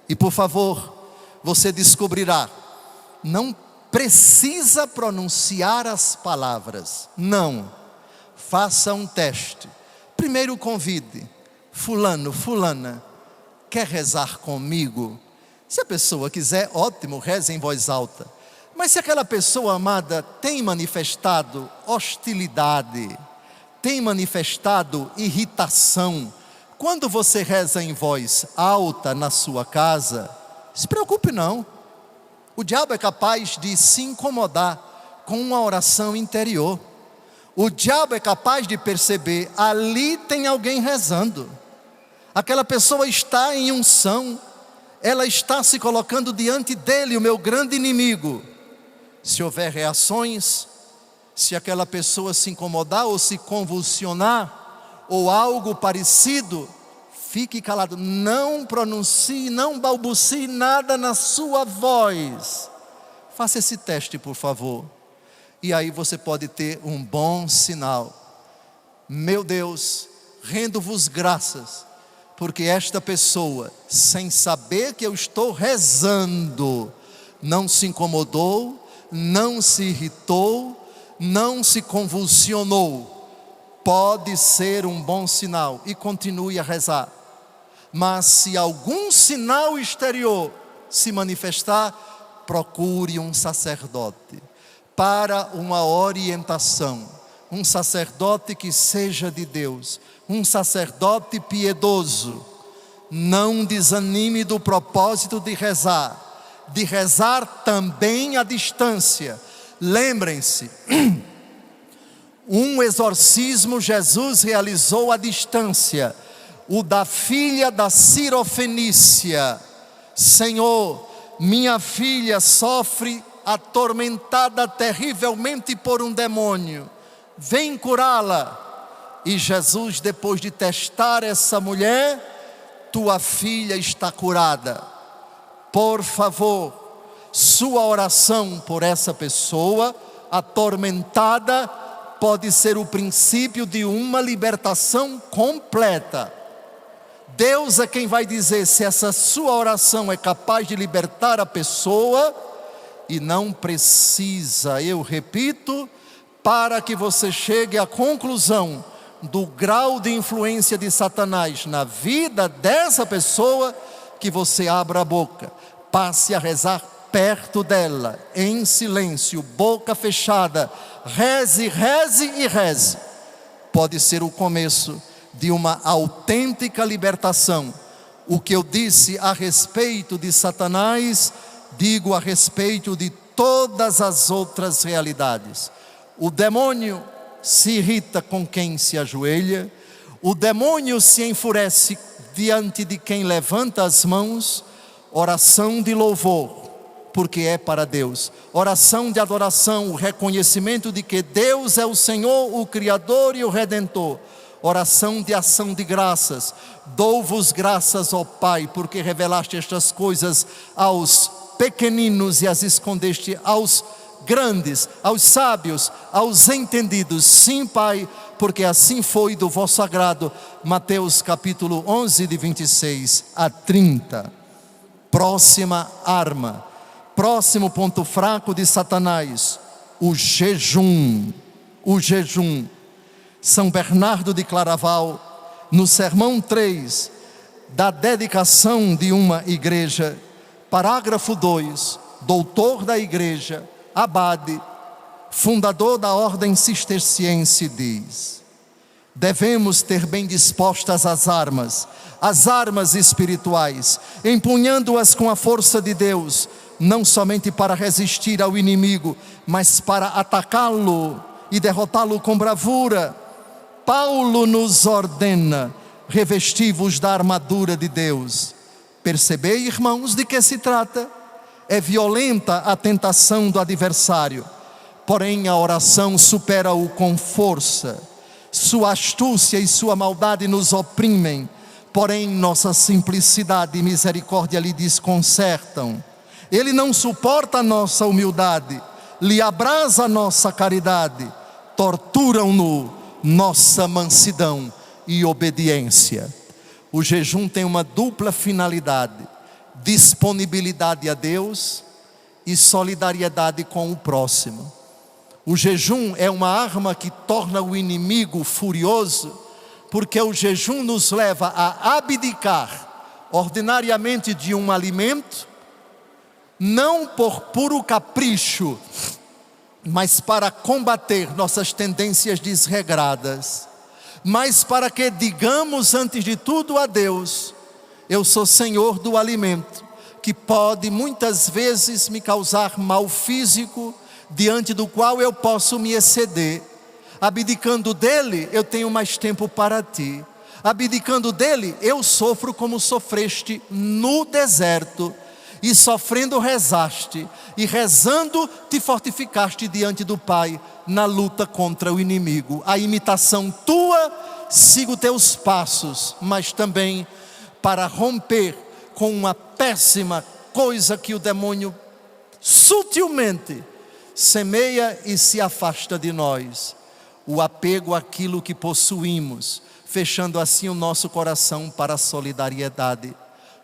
E por favor, você descobrirá, não precisa pronunciar as palavras. Não. Faça um teste. Primeiro convide: fulano, fulana, quer rezar comigo? Se a pessoa quiser, ótimo, reze em voz alta. Mas se aquela pessoa amada tem manifestado hostilidade, tem manifestado irritação, quando você reza em voz alta na sua casa, se preocupe não. O diabo é capaz de se incomodar com uma oração interior. O diabo é capaz de perceber: ali tem alguém rezando. Aquela pessoa está em unção, ela está se colocando diante dele, o meu grande inimigo. Se houver reações, se aquela pessoa se incomodar ou se convulsionar, ou algo parecido, fique calado, não pronuncie, não balbucie nada na sua voz. Faça esse teste, por favor. E aí você pode ter um bom sinal. Meu Deus, rendo-vos graças, porque esta pessoa, sem saber que eu estou rezando, não se incomodou, não se irritou, não se convulsionou. Pode ser um bom sinal, e continue a rezar. Mas se algum sinal exterior se manifestar, procure um sacerdote para uma orientação, um sacerdote que seja de Deus, um sacerdote piedoso. Não desanime do propósito de rezar também à distância. Lembrem-se, um exorcismo Jesus realizou à distância, o da filha da Sirofenícia. Senhor, minha filha sofre atormentada terrivelmente por um demônio, vem curá-la. E Jesus, depois de testar essa mulher: tua filha está curada. Por favor, sua oração por essa pessoa atormentada pode ser o princípio de uma libertação completa. Deus é quem vai dizer se essa sua oração é capaz de libertar a pessoa, e não precisa, eu repito, para que você chegue à conclusão do grau de influência de Satanás na vida dessa pessoa, que você abra a boca, passe a rezar perto dela, em silêncio, boca fechada, reze, reze e reze. Pode ser o começo de uma autêntica libertação. O que eu disse a respeito de Satanás, digo a respeito de todas as outras realidades. O demônio se irrita com quem se ajoelha, o demônio se enfurece diante de quem levanta as mãos. Oração de louvor, porque é para Deus. Oração de adoração, o reconhecimento de que Deus é o Senhor, o Criador e o Redentor. Oração de ação de graças. Dou-vos graças, ó Pai, porque revelaste estas coisas aos pequeninos e as escondeste aos grandes, aos sábios, aos entendidos. Sim, Pai, porque assim foi do vosso agrado. Mateus capítulo 11, de 26 a 30. Próxima arma, próximo ponto fraco de Satanás, o jejum. O jejum. São Bernardo de Claraval, no sermão 3 da dedicação de uma igreja, parágrafo 2, doutor da igreja, abade, fundador da ordem cisterciense, diz: devemos ter bem dispostas as armas espirituais, empunhando-as com a força de Deus, não somente para resistir ao inimigo, mas para atacá-lo e derrotá-lo com bravura. Paulo nos ordena: revesti-vos da armadura de Deus. Percebei, irmãos, de que se trata? É violenta a tentação do adversário, porém a oração supera-o com força. Sua astúcia e sua maldade nos oprimem, porém nossa simplicidade e misericórdia lhe desconcertam. Ele não suporta a nossa humildade, lhe abrasa a nossa caridade, torturam-no nossa mansidão e obediência. O jejum tem uma dupla finalidade: disponibilidade a Deus e solidariedade com o próximo. O jejum é uma arma que torna o inimigo furioso, porque o jejum nos leva a abdicar ordinariamente de um alimento, não por puro capricho, mas para combater nossas tendências desregradas, mas para que digamos antes de tudo a Deus: eu sou senhor do alimento, que pode muitas vezes me causar mal físico, diante do qual eu posso me exceder. Abdicando dele, eu tenho mais tempo para ti. Abdicando dele, eu sofro como sofreste no deserto, e sofrendo rezaste, e rezando te fortificaste diante do Pai, na luta contra o inimigo. A imitação tua, sigo teus passos, mas também para romper com uma péssima coisa que o demônio sutilmente semeia e se afasta de nós: o apego àquilo que possuímos, fechando assim o nosso coração para a solidariedade.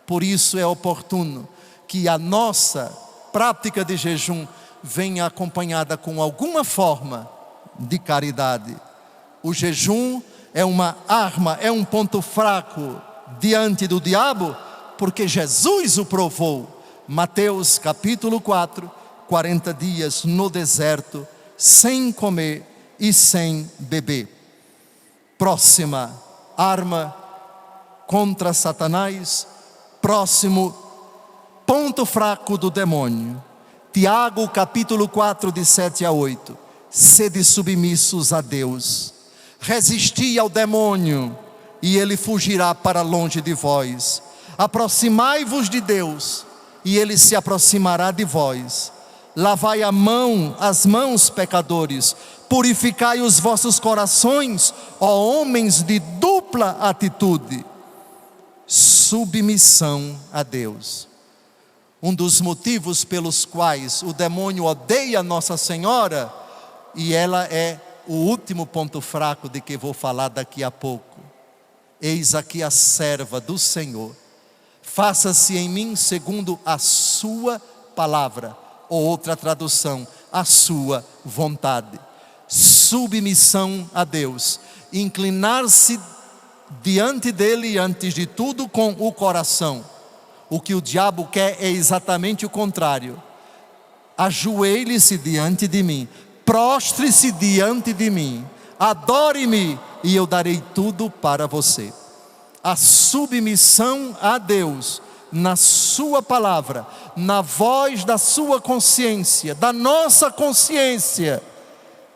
Por isso é oportuno que a nossa prática de jejum venha acompanhada com alguma forma de caridade. O jejum é uma arma, é um ponto fraco diante do diabo, porque Jesus o provou. Mateus capítulo 4, 40 dias no deserto, sem comer e sem beber. Próxima arma contra Satanás, próximo ponto fraco do demônio. Tiago capítulo 4, de 7 a 8. Sede submissos a Deus, resisti ao demônio, e ele fugirá para longe de vós. Aproximai-vos de Deus, e ele se aproximará de vós. Lavai as mãos, pecadores, purificai os vossos corações, ó homens de dupla atitude. Submissão a Deus. Um dos motivos pelos quais o demônio odeia Nossa Senhora, e ela é o último ponto fraco de que vou falar daqui a pouco. Eis aqui a serva do Senhor, faça-se em mim segundo a sua palavra, ou outra tradução, a sua vontade. Submissão a Deus, inclinar-se diante dele, antes de tudo, com o coração. O que o diabo quer é exatamente o contrário. Ajoelhe-se diante de mim, prostre-se diante de mim, adore-me e eu darei tudo para você. A submissão a Deus, na sua palavra, na voz da sua consciência, da nossa consciência,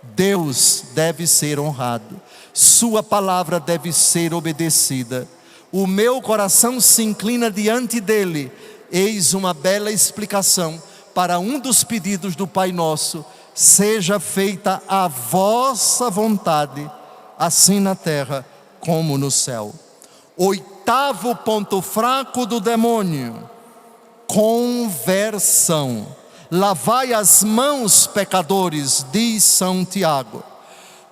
Deus deve ser honrado, sua palavra deve ser obedecida. O meu coração se inclina diante dele. Eis uma bela explicação para um dos pedidos do Pai Nosso: seja feita a vossa vontade, assim na terra como no céu. Oitavo ponto fraco do demônio: conversão. Lavai as mãos, pecadores, diz São Tiago.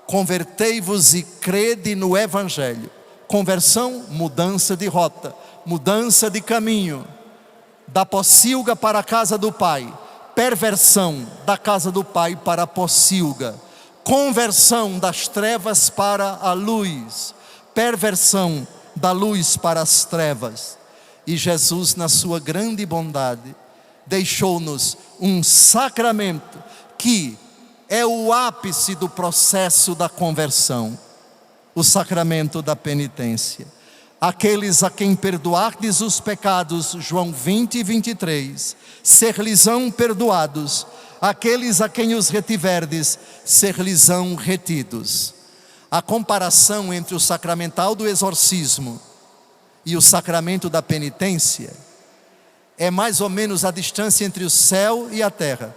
Convertei-vos e crede no Evangelho. Conversão, mudança de rota, mudança de caminho, da pocilga para a casa do Pai. Perversão, da casa do Pai para a pocilga. Conversão, das trevas para a luz. Perversão, da luz para as trevas. E Jesus, na sua grande bondade, deixou-nos um sacramento que é o ápice do processo da conversão: o sacramento da penitência. Aqueles a quem perdoardes os pecados, João 20, 23, ser-lhes-ão perdoados. Aqueles a quem os retiverdes, ser-lhes-ão retidos. A comparação entre o sacramental do exorcismo e o sacramento da penitência é mais ou menos a distância entre o céu e a terra.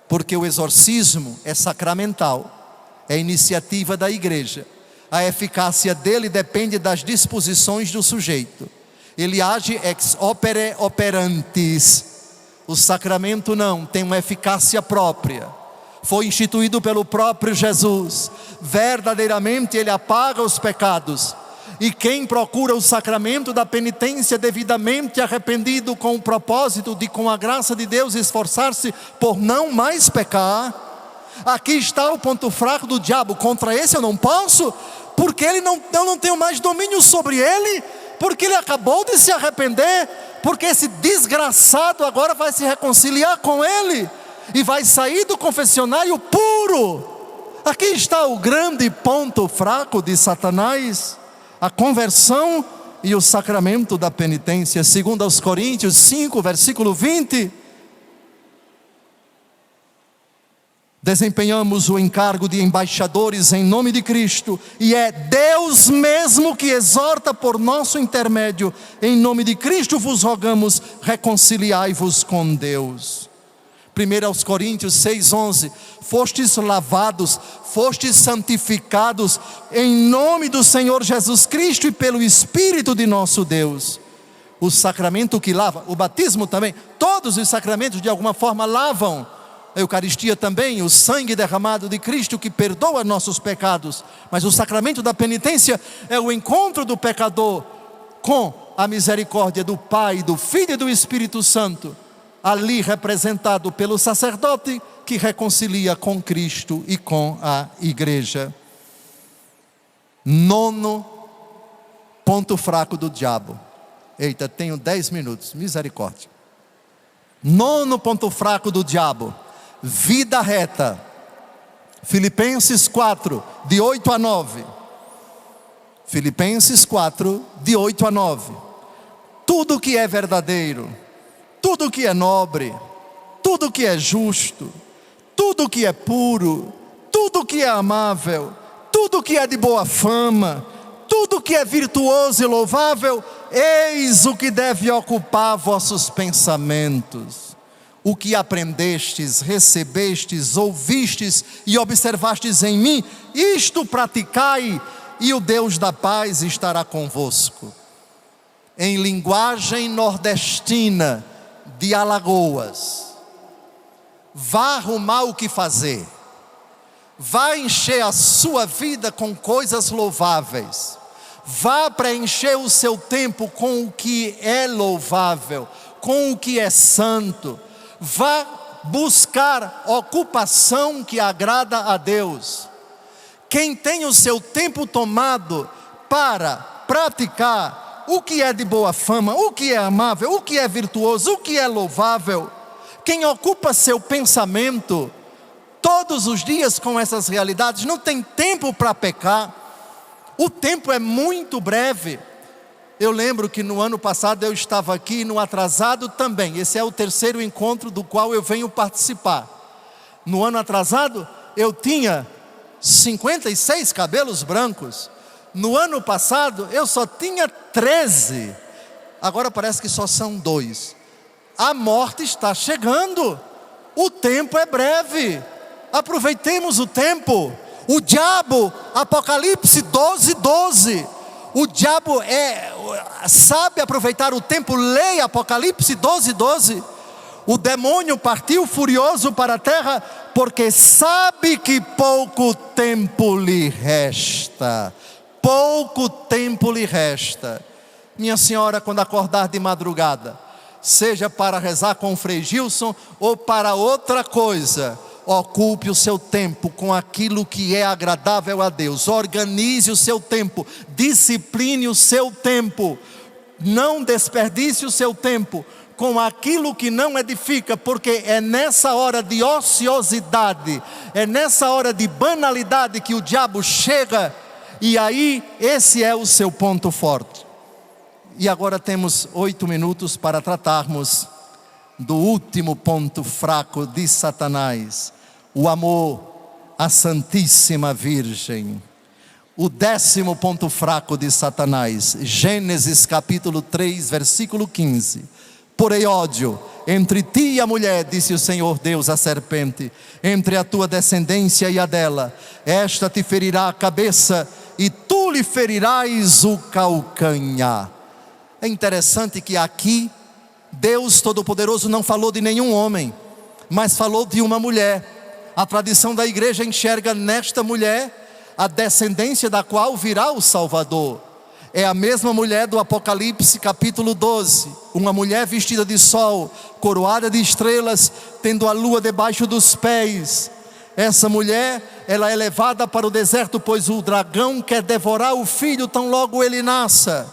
Porque o exorcismo é sacramental, é iniciativa da igreja. A eficácia dele depende das disposições do sujeito. Ele age ex opere operantis. O sacramento não, tem uma eficácia própria. Foi instituído pelo próprio Jesus. Verdadeiramente ele apaga os pecados. E quem procura o sacramento da penitência devidamente arrependido, com o propósito de, com a graça de Deus, esforçar-se por não mais pecar, aqui está o ponto fraco do diabo. Contra esse eu não posso, porque eu não tenho mais domínio sobre ele, porque ele acabou de se arrepender, porque esse desgraçado agora vai se reconciliar com ele e vai sair do confessionário puro. Aqui está o grande ponto fraco de Satanás: a conversão e o sacramento da penitência. Segundo aos Coríntios 5, versículo 20, desempenhamos o encargo de embaixadores em nome de Cristo, e é Deus mesmo que exorta por nosso intermédio. Em nome de Cristo vos rogamos, reconciliai-vos com Deus. 1 aos Coríntios 6:11, fostes lavados, fostes santificados em nome do Senhor Jesus Cristo e pelo Espírito de nosso Deus. O sacramento que lava, o batismo também, todos os sacramentos de alguma forma lavam. A Eucaristia também, o sangue derramado de Cristo que perdoa nossos pecados. Mas o sacramento da penitência é o encontro do pecador com a misericórdia do Pai, do Filho e do Espírito Santo, ali representado pelo sacerdote que reconcilia com Cristo e com a igreja. Nono ponto fraco do diabo. Eita, tenho 10 minutos, misericórdia. Nono ponto fraco do diabo: vida reta. Filipenses 4, de 8 a 9. Filipenses 4, de 8 a 9. Tudo que é verdadeiro, tudo que é nobre, tudo que é justo, tudo que é puro, tudo que é amável, tudo que é de boa fama, tudo que é virtuoso e louvável, eis o que deve ocupar vossos pensamentos. O que aprendestes, recebestes, ouvistes e observastes em mim, isto praticai, e o Deus da paz estará convosco. Em linguagem nordestina, de Alagoas. Vá arrumar o que fazer. Vá encher a sua vida com coisas louváveis. Vá preencher o seu tempo com o que é louvável, com o que é santo. Vá buscar ocupação que agrada a Deus. Quem tem o seu tempo tomado para praticar o que é de boa fama, o que é amável, o que é virtuoso, o que é louvável, quem ocupa seu pensamento todos os dias com essas realidades, não tem tempo para pecar. O tempo é muito breve. Eu lembro que no ano passado eu estava aqui no atrasado também. Esse é o terceiro encontro do qual eu venho participar. No ano atrasado eu tinha 56 cabelos brancos. No ano passado eu só tinha 13. Agora parece que só são 2. A morte está chegando. O tempo é breve. Aproveitemos o tempo. O diabo, Apocalipse 12:12. O diabo sabe aproveitar o tempo. Leia Apocalipse 12:12. O demônio partiu furioso para a terra, porque sabe que pouco tempo lhe resta. Pouco tempo lhe resta. Minha senhora, quando acordar de madrugada, seja para rezar com o Frei Gilson ou para outra coisa, ocupe o seu tempo com aquilo que é agradável a Deus. Organize o seu tempo, discipline o seu tempo. Não desperdice o seu tempo com aquilo que não edifica, porque é nessa hora de ociosidade, é nessa hora de banalidade que o diabo chega, e aí esse é o seu ponto forte. E agora temos 8 minutos para tratarmos do último ponto fraco de Satanás: o amor à Santíssima Virgem. O 10º ponto fraco de Satanás, Gênesis capítulo 3, versículo 15. Porém ódio entre ti e a mulher, disse o Senhor Deus à serpente, entre a tua descendência e a dela. Esta te ferirá a cabeça e tu lhe ferirás o calcanhar. É interessante que aqui Deus Todo-Poderoso não falou de nenhum homem, mas falou de uma mulher. A tradição da igreja enxerga nesta mulher a descendência da qual virá o Salvador. É a mesma mulher do Apocalipse capítulo 12, uma mulher vestida de sol, coroada de estrelas, tendo a lua debaixo dos pés. Essa mulher, ela é levada para o deserto, pois o dragão quer devorar o filho tão logo ele nasça.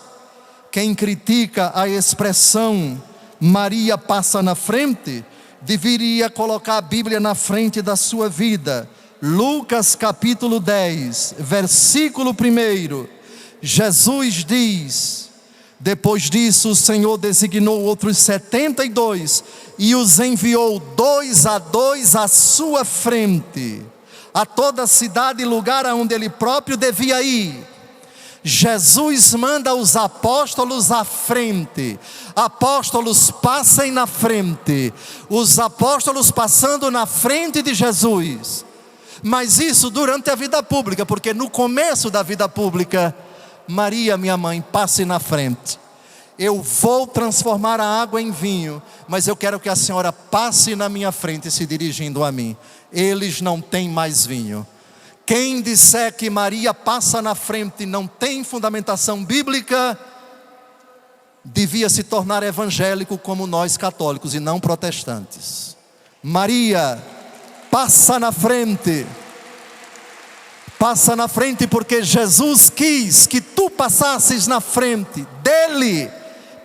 Quem critica a expressão Maria passa na frente, deveria colocar a Bíblia na frente da sua vida. Lucas capítulo 10, versículo 1. Jesus diz: depois disso o Senhor designou outros 72 e os enviou 2 a 2 à sua frente, a toda cidade e lugar aonde ele próprio devia ir. Jesus manda os apóstolos à frente. Apóstolos, passem na frente. Os apóstolos passando na frente de Jesus. Mas isso durante a vida pública, porque no começo da vida pública, Maria, minha mãe, passe na frente. Eu vou transformar a água em vinho, mas eu quero que a senhora passe na minha frente, se dirigindo a mim. Eles não têm mais vinho. Quem disser que Maria passa na frente não tem fundamentação bíblica, devia se tornar evangélico como nós católicos e não protestantes. Maria passa na frente. Passa na frente porque Jesus quis que tu passasses na frente dele,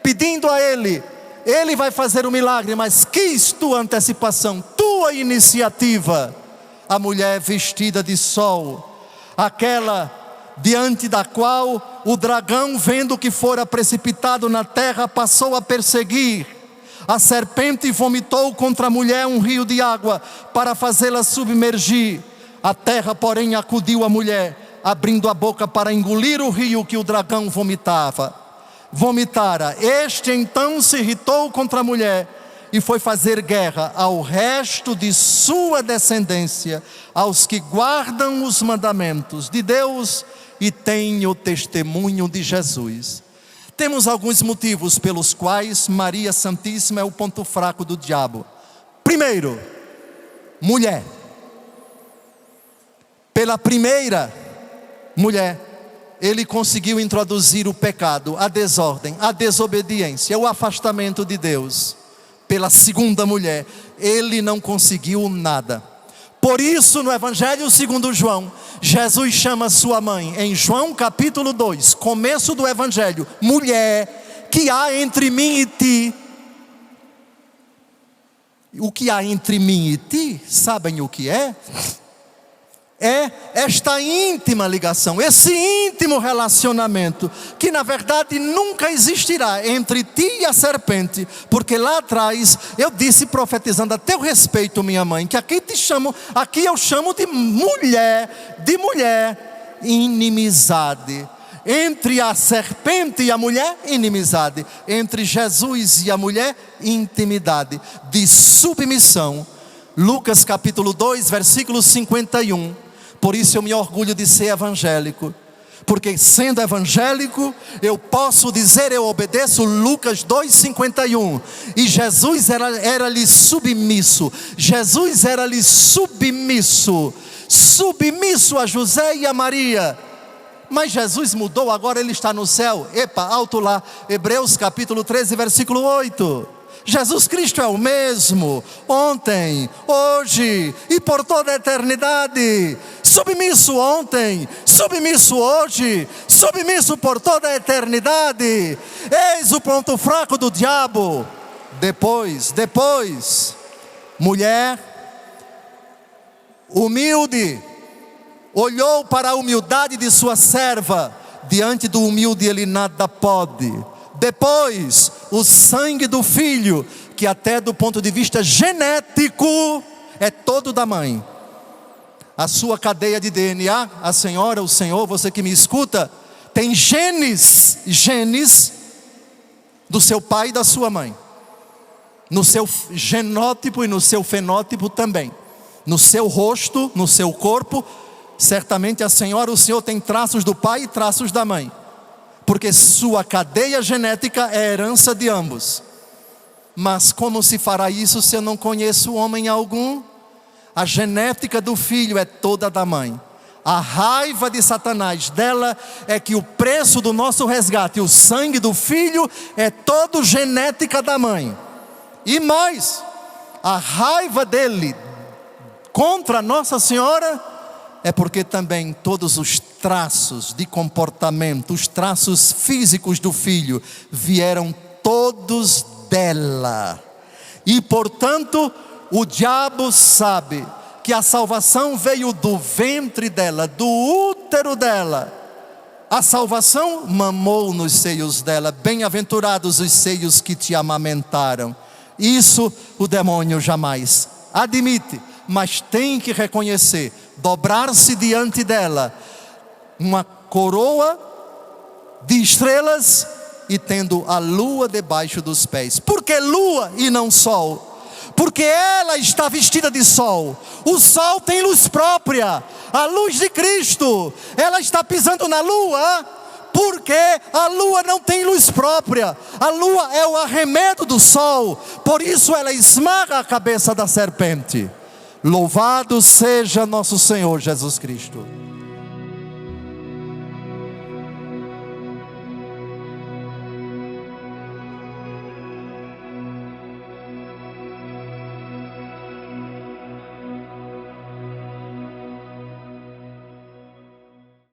pedindo a ele. Ele vai fazer o milagre, mas quis tua antecipação, tua iniciativa. A mulher vestida de sol, aquela diante da qual o dragão, vendo que fora precipitado na terra, passou a perseguir. A serpente vomitou contra a mulher um rio de água para fazê-la submergir. A terra, porém, acudiu a mulher, abrindo a boca para engolir o rio que o dragão vomitara. Este então se irritou contra a mulher e foi fazer guerra ao resto de sua descendência, aos que guardam os mandamentos de Deus e têm o testemunho de Jesus. Temos alguns motivos pelos quais Maria Santíssima é o ponto fraco do diabo. Primeiro, mulher. Pela primeira mulher, ele conseguiu introduzir o pecado, a desordem, a desobediência, o afastamento de Deus. Pela segunda mulher, ele não conseguiu nada. Por isso, no Evangelho segundo João, Jesus chama sua mãe, em João capítulo 2, começo do Evangelho: mulher, que há entre mim e ti? O que há entre mim e ti, sabem o que é? É esta íntima ligação, esse íntimo relacionamento, que na verdade nunca existirá entre ti e a serpente, porque lá atrás eu disse, profetizando a teu respeito, minha mãe, que aqui eu chamo de mulher, inimizade. Entre a serpente e a mulher, inimizade. Entre Jesus e a mulher, intimidade, de submissão. Lucas capítulo 2, versículo 51. Por isso eu me orgulho de ser evangélico, porque sendo evangélico, eu posso dizer, eu obedeço Lucas 2,51. E Jesus era-lhe submisso. Jesus era-lhe submisso a José e a Maria. Mas Jesus mudou, agora ele está no céu. Epa, alto lá, Hebreus capítulo 13, versículo 8. Jesus Cristo é o mesmo, ontem, hoje e por toda a eternidade. Submisso ontem, submisso hoje, submisso por toda a eternidade. Eis o ponto fraco do diabo. Depois, mulher humilde, olhou para a humildade de sua serva. Diante do humilde ele nada pode. Depois, o sangue do filho, que até do ponto de vista genético é todo da mãe. A sua cadeia de DNA, a senhora, o senhor, você que me escuta, tem genes do seu pai e da sua mãe. No seu genótipo e no seu fenótipo também. No seu rosto, no seu corpo, certamente a senhora, o senhor tem traços do pai e traços da mãe. Porque sua cadeia genética é herança de ambos. Mas como se fará isso se eu não conheço homem algum? A genética do filho é toda da mãe. A raiva de Satanás dela é que o preço do nosso resgate, o sangue do filho, é todo genética da mãe. E mais, a raiva dele contra Nossa Senhora é porque também todos os traços de comportamento, os traços físicos do filho, vieram todos dela. E portanto, o diabo sabe que a salvação veio do ventre dela, do útero dela. A salvação mamou nos seios dela. Bem-aventurados os seios que te amamentaram. Isso o demônio jamais admite, mas tem que reconhecer, dobrar-se diante dela, uma coroa de estrelas e tendo a lua debaixo dos pés. Por que lua e não sol? Porque ela está vestida de sol. O sol tem luz própria, a luz de Cristo. Ela está pisando na lua, porque a lua não tem luz própria. A lua é o arremedo do sol. Por isso ela esmaga a cabeça da serpente. Louvado seja nosso Senhor Jesus Cristo.